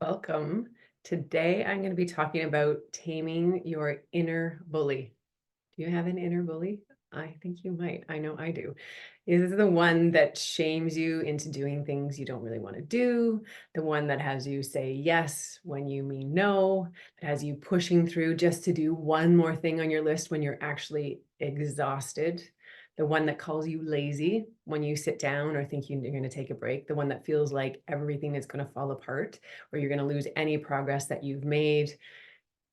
Welcome. Today, I'm going to be talking about taming your inner bully. Do you have an inner bully? I think you might. I know I do. This is the one that shames you into doing things you don't really want to do, the one that has you say yes when you mean no, that has you pushing through just to do one more thing on your list when you're actually exhausted, the one that calls you lazy when you sit down or think you're going to take a break, the one that feels like everything is going to fall apart or you're going to lose any progress that you've made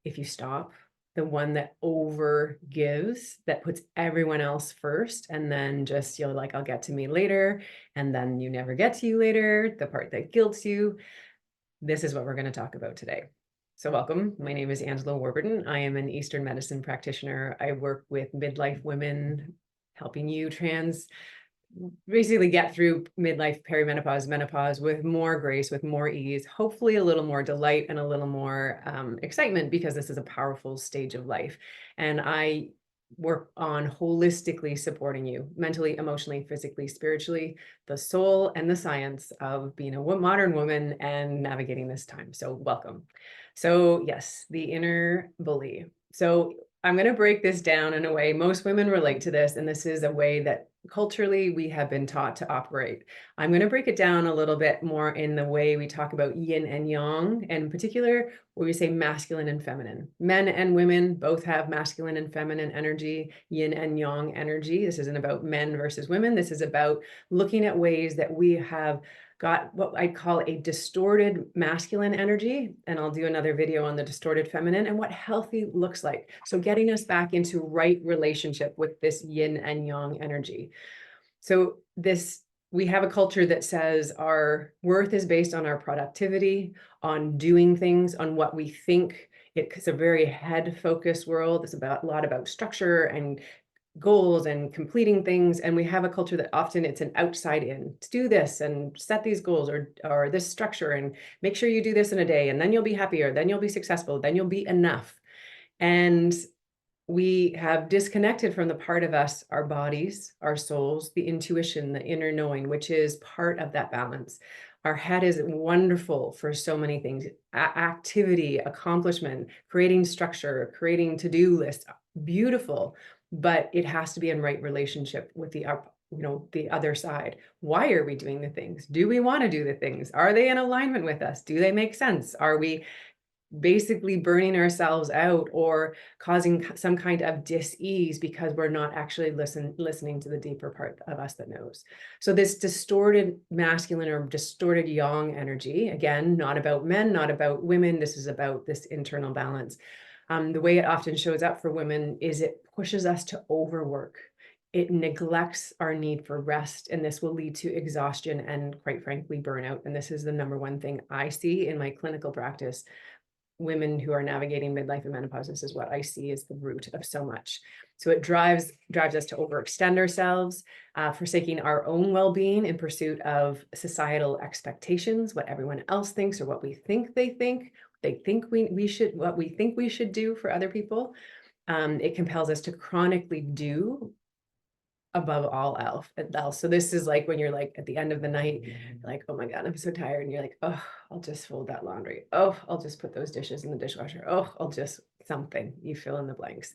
if you stop, the one that over gives, that puts everyone else first, and then just you're like, I'll get to me later, and then you never get to you later, the part that guilts you. This is what we're going to talk about today. So welcome. My name is Angela Warburton. I am an Eastern medicine practitioner. I work with midlife women, helping you basically get through midlife, perimenopause, menopause with more grace, with more ease, hopefully a little more delight and a little more excitement, because this is a powerful stage of life. And I work on holistically supporting you mentally, emotionally, physically, spiritually, the soul and the science of being a modern woman and navigating this time. So welcome. So yes, the inner bully. So I'm going to break this down in a way most women relate to this, and this is a way that culturally we have been taught to operate. I'm going to break it down a little bit more in the way we talk about yin and yang, and in particular, where we say masculine and feminine. Men and women both have masculine and feminine energy, yin and yang energy. This isn't about men versus women. This is about looking at ways that we have got what I call a distorted masculine energy. And I'll do another video on the distorted feminine and what healthy looks like. So getting us back into right relationship with this yin and yang energy. So we have a culture that says our worth is based on our productivity, on doing things, on what we think. It's a very head focused world. It's about a lot about structure and goals and completing things, and we have a culture that often it's an outside in, to do this and set these goals or this structure and make sure you do this in a day, and then you'll be happier, then you'll be successful, then you'll be enough. And we have disconnected from the part of us, our bodies, our souls, the intuition, the inner knowing, which is part of that balance. Our head is wonderful for so many things: activity, accomplishment, creating structure, creating to-do lists, beautiful, but it has to be in right relationship with the other side. Why are we doing the things? Do we want to do the things? Are they in alignment with us? Do they make sense? Are we basically burning ourselves out or causing some kind of dis-ease because we're not actually listening to the deeper part of us that knows? So this distorted masculine or distorted yang energy, again, not about men, not about women, this is about this internal balance. The way it often shows up for women is it pushes us to overwork. It neglects our need for rest, and this will lead to exhaustion and, quite frankly, burnout. And this is the number one thing I see in my clinical practice. Women who are navigating midlife and menopause, this is what I see is the root of so much. So it drives us to overextend ourselves, forsaking our own well-being in pursuit of societal expectations, what everyone else thinks or what we think they think. They think we should, what we think we should do for other people. It compels us to chronically do above all else. So this is like when you're like at the end of the night, like, oh my God, I'm so tired. And you're like, oh, I'll just fold that laundry. Oh, I'll just put those dishes in the dishwasher. Oh, I'll just something. You fill in the blanks.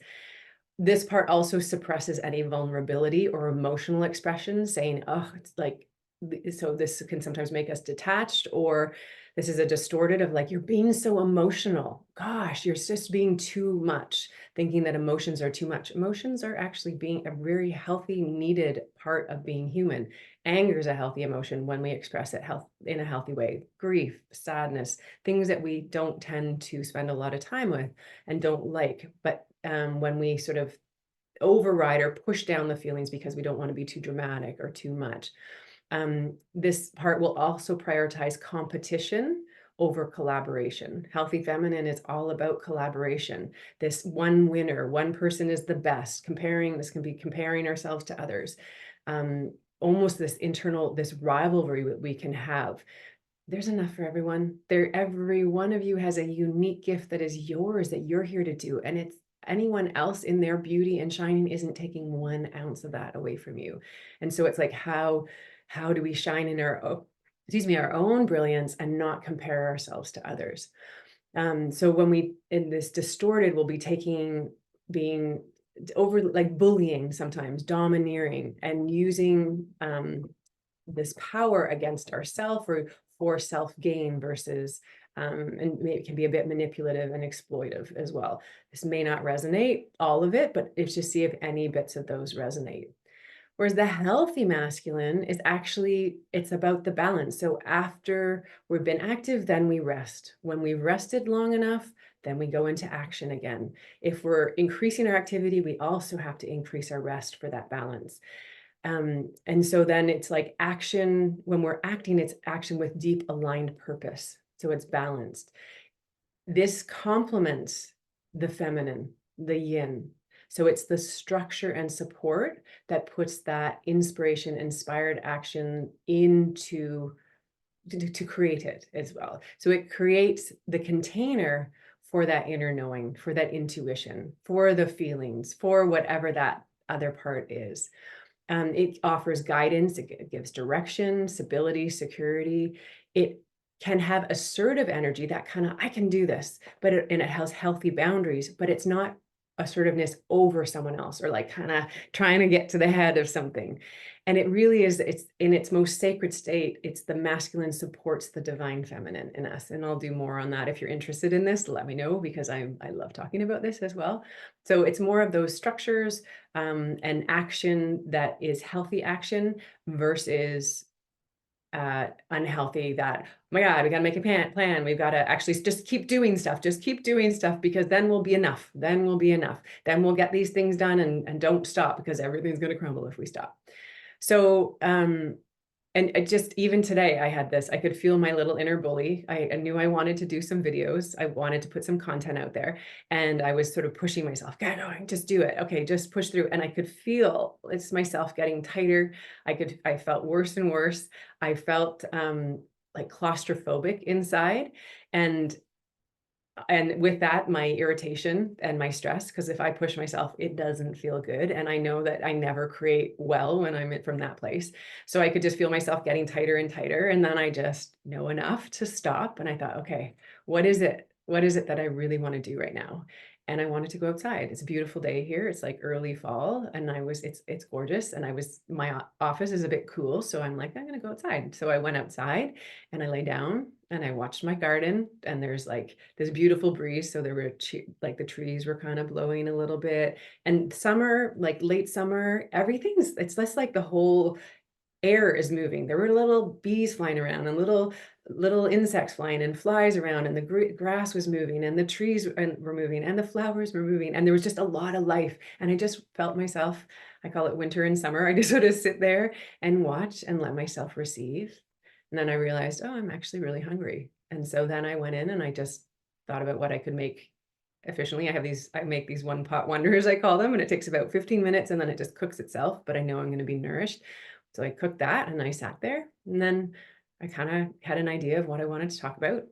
This part also suppresses any vulnerability or emotional expression, saying, oh, it's like, so this can sometimes make us detached, or this is a distorted of like, you're being so emotional. Gosh, you're just being too much, thinking that emotions are too much. Emotions are actually being a very healthy, needed part of being human. Anger is a healthy emotion when we express it in a healthy way. Grief, sadness, things that we don't tend to spend a lot of time with and don't like. But when we sort of override or push down the feelings because we don't want to be too dramatic or too much. This part will also prioritize competition over collaboration. Healthy feminine is all about collaboration. This one winner, one person is the best. This can be comparing ourselves to others. Almost this internal, this rivalry that we can have. There's enough for everyone. Every one of you has a unique gift that is yours, that you're here to do. And it's anyone else in their beauty and shining isn't taking 1 ounce of that away from you. And so it's like, how do we shine in our our own brilliance and not compare ourselves to others. So when we in this distorted, we'll be being over, like bullying, sometimes domineering, and using this power against ourself or for self gain versus and maybe it can be a bit manipulative and exploitive as well. This may not resonate all of it, but it's just see if any bits of those resonate. Whereas the healthy masculine is actually, it's about the balance. So after we've been active, then we rest. When we've rested long enough, then we go into action again. If we're increasing our activity, we also have to increase our rest for that balance. And so then it's like action, when we're acting, it's action with deep aligned purpose. So it's balanced. This complements the feminine, the yin. So it's the structure and support that puts that inspiration, inspired action into to create it as well. So it creates the container for that inner knowing, for that intuition, for the feelings, for whatever that other part is. It offers guidance, it gives direction, stability, security. It can have assertive energy, that kind of, I can do this, and it has healthy boundaries, but it's not assertiveness over someone else or like kind of trying to get to the head of something. And it really is, it's in its most sacred state. It's the masculine supports the divine feminine in us. And I'll do more on that. If you're interested in this, let me know, because I love talking about this as well. So it's more of those structures and action that is healthy action versus unhealthy that, oh my God, we got to make a plan. We've got to actually just keep doing stuff, because then we'll be enough. Then we'll get these things done and don't stop, because everything's going to crumble if we stop. So, and it just, even today, I had this, I could feel my little inner bully. I knew I wanted to do some videos. I wanted to put some content out there. And I was sort of pushing myself, get going, just do it. Okay, just push through. And I could feel it's myself getting tighter. I felt worse and worse. I felt like claustrophobic inside. And with that, my irritation and my stress, because if I push myself, it doesn't feel good. And I know that I never create well when I'm from that place. So I could just feel myself getting tighter and tighter. And then I just know enough to stop. And I thought, okay, what is it? What is it that I really want to do right now? And I wanted to go outside. It's a beautiful day here. It's like early fall, and it's gorgeous. And my office is a bit cool. So I'm like, I'm going to go outside. So I went outside and I lay down and I watched my garden, and there's like this beautiful breeze. So there were like the trees were kind of blowing a little bit, and summer, like late summer, it's less like the whole air is moving. There were little bees flying around and little insects flying and flies around, and the grass was moving and the trees were moving and the flowers were moving, and there was just a lot of life. And I just felt myself, I call it winter and summer. I just sort of sit there and watch and let myself receive. And then I realized, oh, I'm actually really hungry. And so then I went in and I just thought about what I could make efficiently. I make these one pot wonders, I call them, and it takes about 15 minutes and then it just cooks itself, but I know I'm going to be nourished. So I cooked that and I sat there, and then I kind of had an idea of what I wanted to talk about,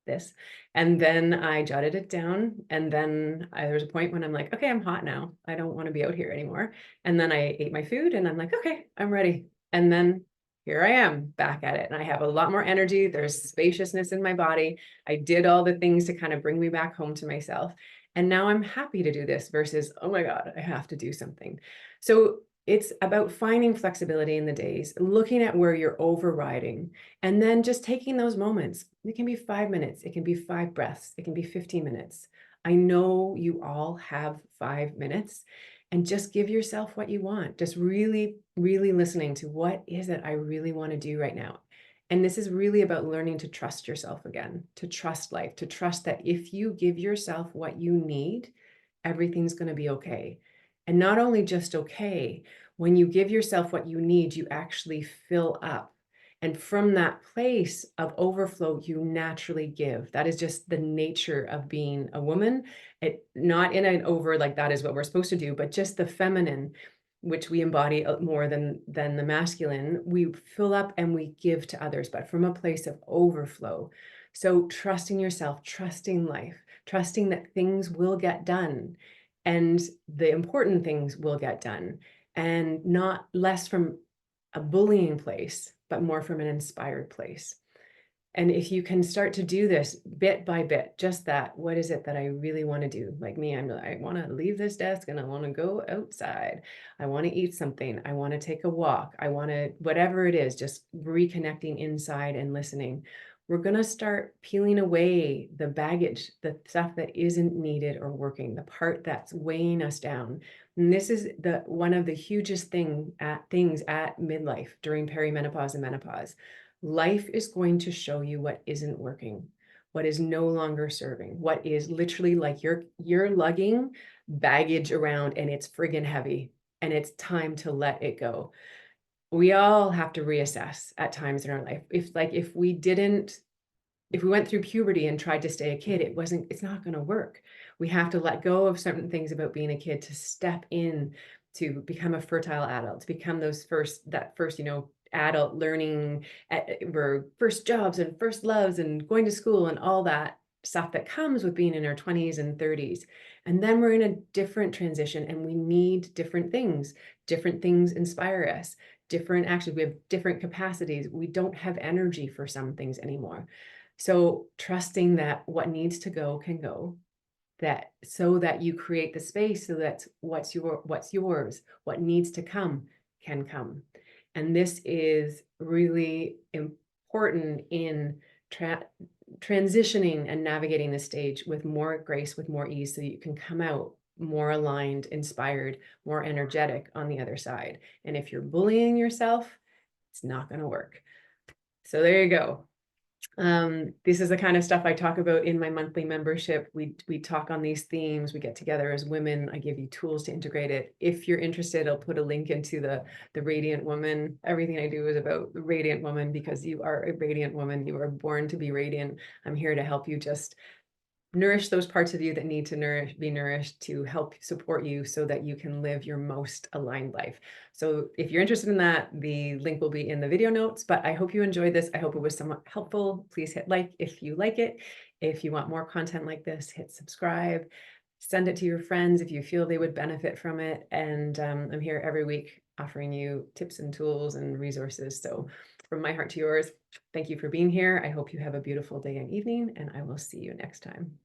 this. And then I jotted it down. And then there was a point when I'm like, okay, I'm hot now. I don't want to be out here anymore. And then I ate my food and I'm like, okay, I'm ready. And then here I am back at it. And I have a lot more energy. There's spaciousness in my body. I did all the things to kind of bring me back home to myself. And now I'm happy to do this versus, oh my God, I have to do something. So it's about finding flexibility in the days, looking at where you're overriding, and then just taking those moments. It can be 5 minutes, it can be 5 breaths, it can be 15 minutes. I know you all have 5 minutes, and just give yourself what you want. Just really, really listening to, what is it I really want to do right now? And this is really about learning to trust yourself again, to trust life, to trust that if you give yourself what you need, everything's going to be okay. And not only just okay, when you give yourself what you need, you actually fill up. And from that place of overflow, you naturally give. That is just the nature of being a woman. It not in an over, like that is what we're supposed to do, but just the feminine, which we embody more than the masculine. We fill up and we give to others, but from a place of overflow. So trusting yourself, trusting life, trusting that things will get done, and the important things will get done, and not less from a bullying place, but more from an inspired place. And if you can start to do this bit by bit, just that, what is it that I really want to do? Like me, I want to leave this desk and I want to go outside. I want to eat something. I want to take a walk. I want to, whatever it is, just reconnecting inside and listening. We're going to start peeling away the baggage, the stuff that isn't needed or working, the part that's weighing us down. And this is the one of the hugest things at midlife during perimenopause and menopause. Life is going to show you what isn't working, what is no longer serving, what is literally like you're lugging baggage around and it's friggin' heavy and it's time to let it go. We all have to reassess at times in our life. If we went through puberty and tried to stay a kid, it's not going to work. We have to let go of certain things about being a kid to step in to become a fertile adult, to become that first, adult learning, we're first jobs and first loves and going to school and all that stuff that comes with being in our 20s and 30s. And then we're in a different transition and we need different things. Different things inspire us. Different actions. We have different capacities. We don't have energy for some things anymore. So trusting that what needs to go can go, that so that you create the space so that what's yours, what needs to come can come. And this is really important in transitioning and navigating the stage with more grace, with more ease, so you can come out more aligned, inspired, more energetic on the other side. And if you're bullying yourself, it's not going to work. So there you go. This is the kind of stuff I talk about in my monthly membership. We talk on these themes. We get together as women. I give you tools to integrate it. If you're interested, I'll put a link into the Radiant Woman. Everything I do is about the Radiant Woman because you are a radiant woman. You are born to be radiant. I'm here to help you just nourish those parts of you that need to be nourished, to help support you so that you can live your most aligned life. So if you're interested in that, the link will be in the video notes, but I hope you enjoyed this. I hope it was somewhat helpful. Please hit like if you like it. If you want more content like this, hit subscribe, send it to your friends if you feel they would benefit from it. And I'm here every week offering you tips and tools and resources. So from my heart to yours, thank you for being here. I hope you have a beautiful day and evening, and I will see you next time.